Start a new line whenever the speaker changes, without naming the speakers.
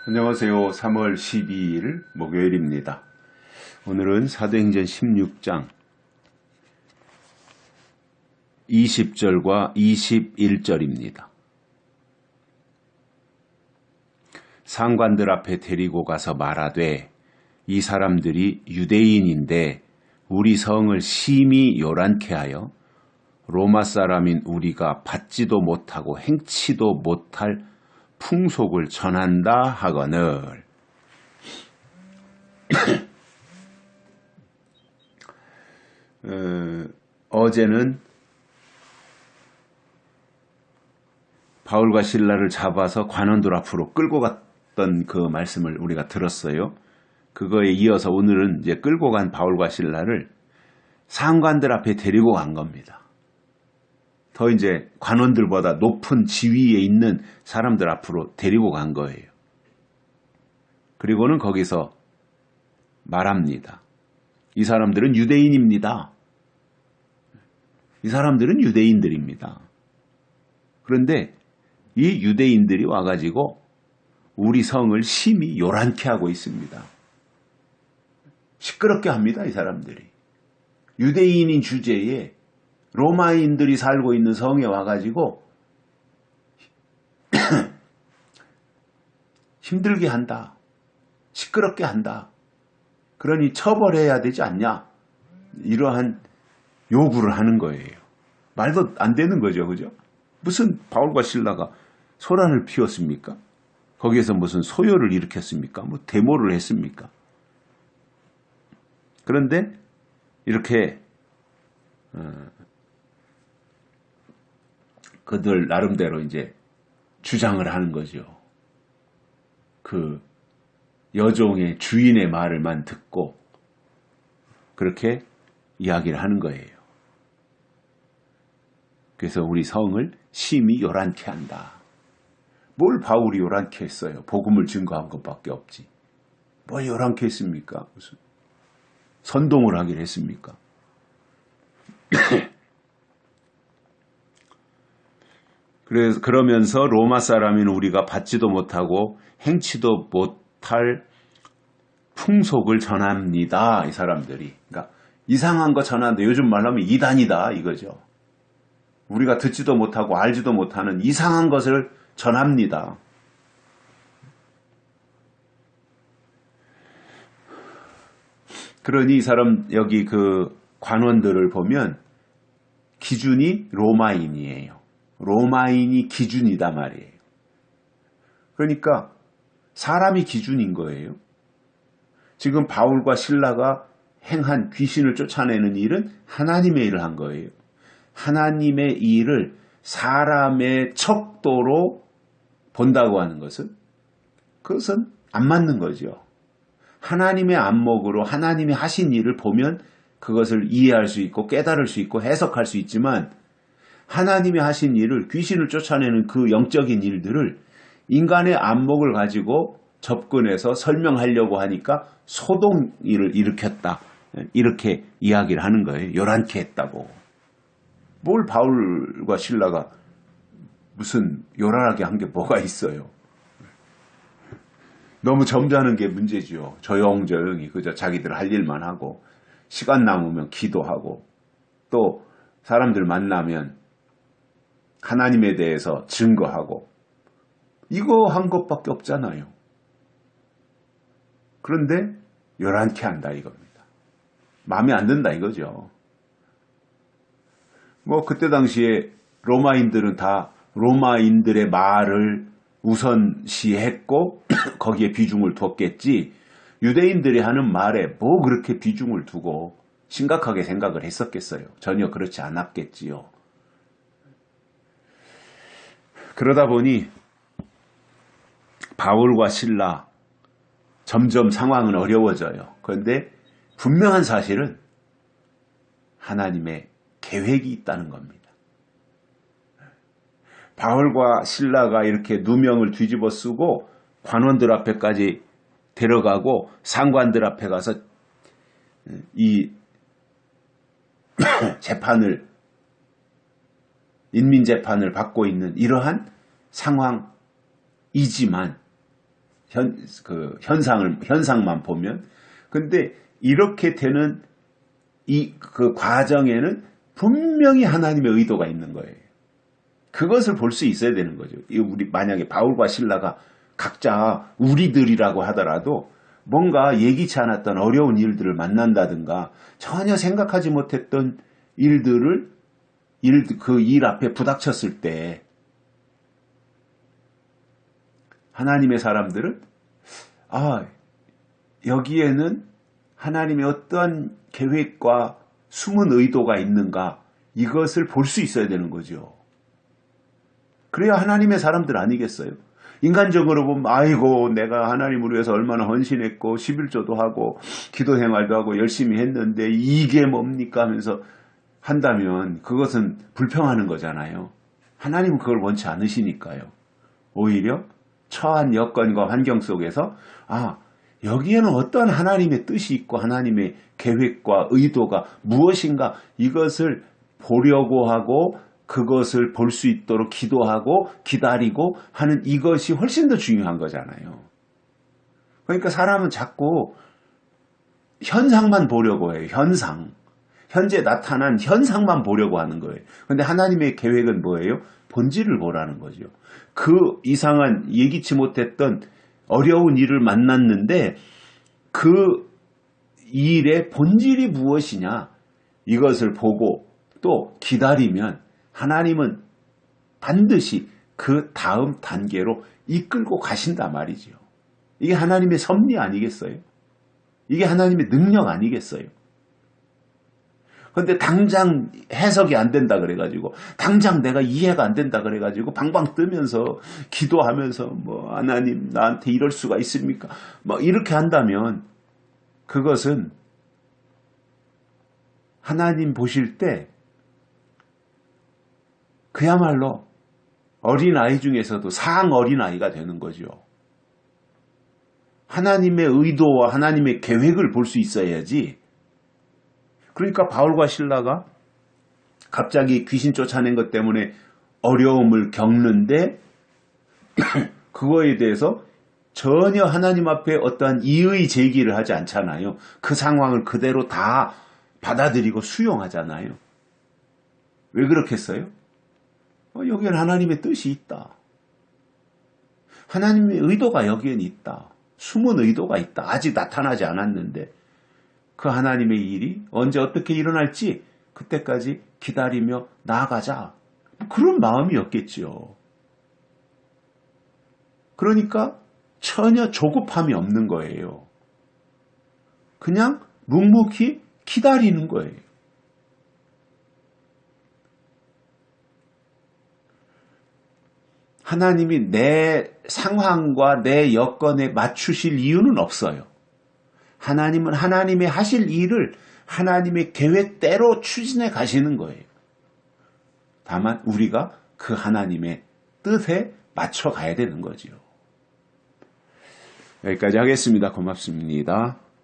안녕하세요. 3월 12일 목요일입니다. 오늘은 사도행전 16장 20절과 21절입니다. 상관들 앞에 데리고 가서 말하되 이 사람들이 유대인인데 우리 성을 심히 요란케 하여 로마 사람인 우리가 받지도 못하고 행치도 못할 풍속을 전한다 하거늘. 어제는 바울과 실라를 잡아서 관원들 앞으로 끌고 갔던 그 말씀을 우리가 들었어요. 그거에 이어서 오늘은 이제 끌고 간 바울과 실라를 상관들 앞에 데리고 간 겁니다. 더 이제 관원들보다 높은 지위에 있는 사람들 앞으로 데리고 간 거예요. 그리고는 거기서 말합니다. 이 사람들은 유대인입니다. 이 사람들은 유대인들입니다. 그런데 이 유대인들이 와가지고 우리 성을 심히 요란케 하고 있습니다. 시끄럽게 합니다, 이 사람들이. 유대인인 주제에 로마인들이 살고 있는 성에 와가지고 힘들게 한다. 시끄럽게 한다. 그러니 처벌해야 되지 않냐. 이러한 요구를 하는 거예요. 말도 안 되는 거죠. 그죠? 무슨 바울과 실라가 소란을 피웠습니까? 거기에서 무슨 소요를 일으켰습니까? 뭐 데모를 했습니까? 그런데 이렇게 그들 나름대로 이제 주장을 하는 거죠. 그 여종의 주인의 말을만 듣고 그렇게 이야기를 하는 거예요. 그래서 우리 성을 심히 요란케 한다. 뭘 바울이 요란케 했어요? 복음을 증거한 것밖에 없지. 뭐 요란케 했습니까? 무슨 선동을 하기를 했습니까? 그러면서 로마 사람인 우리가 받지도 못하고 행치도 못할 풍속을 전합니다. 이 사람들이. 그러니까 이상한 거 전하는데 요즘 말로 하면 이단이다 이거죠. 우리가 듣지도 못하고 알지도 못하는 이상한 것을 전합니다. 그러니 이 사람 여기 그 관원들을 보면 기준이 로마인이에요. 로마인이 기준이다 말이에요. 그러니까 사람이 기준인 거예요. 지금 바울과 실라가 행한 귀신을 쫓아내는 일은 하나님의 일을 한 거예요. 하나님의 일을 사람의 척도로 본다고 하는 것은 그것은 안 맞는 거죠. 하나님의 안목으로 하나님이 하신 일을 보면 그것을 이해할 수 있고 깨달을 수 있고 해석할 수 있지만 하나님이 하신 일을 귀신을 쫓아내는 그 영적인 일들을 인간의 안목을 가지고 접근해서 설명하려고 하니까 소동을 일으켰다. 이렇게 이야기를 하는 거예요. 요란케 했다고. 뭘 바울과 실라가 무슨 요란하게 한 게 뭐가 있어요. 너무 점잖은 게 문제지요. 조용조용히 그저 자기들 할 일만 하고 시간 남으면 기도하고 또 사람들 만나면 하나님에 대해서 증거하고 이거 한 것밖에 없잖아요. 그런데 요란케 한다 이겁니다. 마음에 안 든다 이거죠. 뭐 그때 당시에 로마인들은 다 로마인들의 말을 우선시했고 거기에 비중을 뒀겠지 유대인들이 하는 말에 뭐 그렇게 비중을 두고 심각하게 생각을 했었겠어요. 전혀 그렇지 않았겠지요. 그러다 보니 바울과 실라 점점 상황은 어려워져요. 그런데 분명한 사실은 하나님의 계획이 있다는 겁니다. 바울과 실라가 이렇게 누명을 뒤집어 쓰고 관원들 앞에까지 데려가고 상관들 앞에 가서 이 재판을 인민재판을 받고 있는 이러한 상황이지만 현상만 보면. 근데 이렇게 되는 그 과정에는 분명히 하나님의 의도가 있는 거예요. 그것을 볼 수 있어야 되는 거죠. 우리 만약에 바울과 실라가 각자 우리들이라고 하더라도 뭔가 예기치 않았던 어려운 일들을 만난다든가 전혀 생각하지 못했던 일들을 그 일 앞에 부닥쳤을 때 하나님의 사람들은 여기에는 하나님의 어떤 계획과 숨은 의도가 있는가 이것을 볼 수 있어야 되는 거죠. 그래야 하나님의 사람들 아니겠어요? 인간적으로 보면 아이고 내가 하나님을 위해서 얼마나 헌신했고 11조도 하고 기도 생활도 하고 열심히 했는데 이게 뭡니까 하면서 한다면 그것은 불평하는 거잖아요. 하나님은 그걸 원치 않으시니까요. 오히려 처한 여건과 환경 속에서 여기에는 어떤 하나님의 뜻이 있고 하나님의 계획과 의도가 무엇인가 이것을 보려고 하고 그것을 볼 수 있도록 기도하고 기다리고 하는 이것이 훨씬 더 중요한 거잖아요. 그러니까 사람은 자꾸 현상만 보려고 해요. 현재 나타난 현상만 보려고 하는 거예요. 그런데 하나님의 계획은 뭐예요? 본질을 보라는 거죠. 그 이상한 예기치 못했던 어려운 일을 만났는데 그 일의 본질이 무엇이냐 이것을 보고 또 기다리면 하나님은 반드시 그 다음 단계로 이끌고 가신단 말이죠. 이게 하나님의 섭리 아니겠어요? 이게 하나님의 능력 아니겠어요? 그런데 당장 해석이 안 된다 그래가지고 당장 내가 이해가 안 된다 그래가지고 방방 뜨면서 기도하면서 하나님 나한테 이럴 수가 있습니까? 이렇게 한다면 그것은 하나님 보실 때 그야말로 어린아이 중에서도 사랑 어린아이가 되는 거죠. 하나님의 의도와 하나님의 계획을 볼 수 있어야지. 그러니까 바울과 실라가 갑자기 귀신 쫓아낸 것 때문에 어려움을 겪는데 그거에 대해서 전혀 하나님 앞에 어떠한 이의 제기를 하지 않잖아요. 그 상황을 그대로 다 받아들이고 수용하잖아요. 왜 그렇겠어요? 여기에는 하나님의 뜻이 있다. 하나님의 의도가 여기엔 있다. 숨은 의도가 있다. 아직 나타나지 않았는데 그 하나님의 일이 언제 어떻게 일어날지 그때까지 기다리며 나아가자. 그런 마음이었겠지요. 그러니까 전혀 조급함이 없는 거예요. 그냥 묵묵히 기다리는 거예요. 하나님이 내 상황과 내 여건에 맞추실 이유는 없어요. 하나님은 하나님의 하실 일을 하나님의 계획대로 추진해 가시는 거예요. 다만 우리가 그 하나님의 뜻에 맞춰 가야 되는 거죠. 여기까지 하겠습니다. 고맙습니다.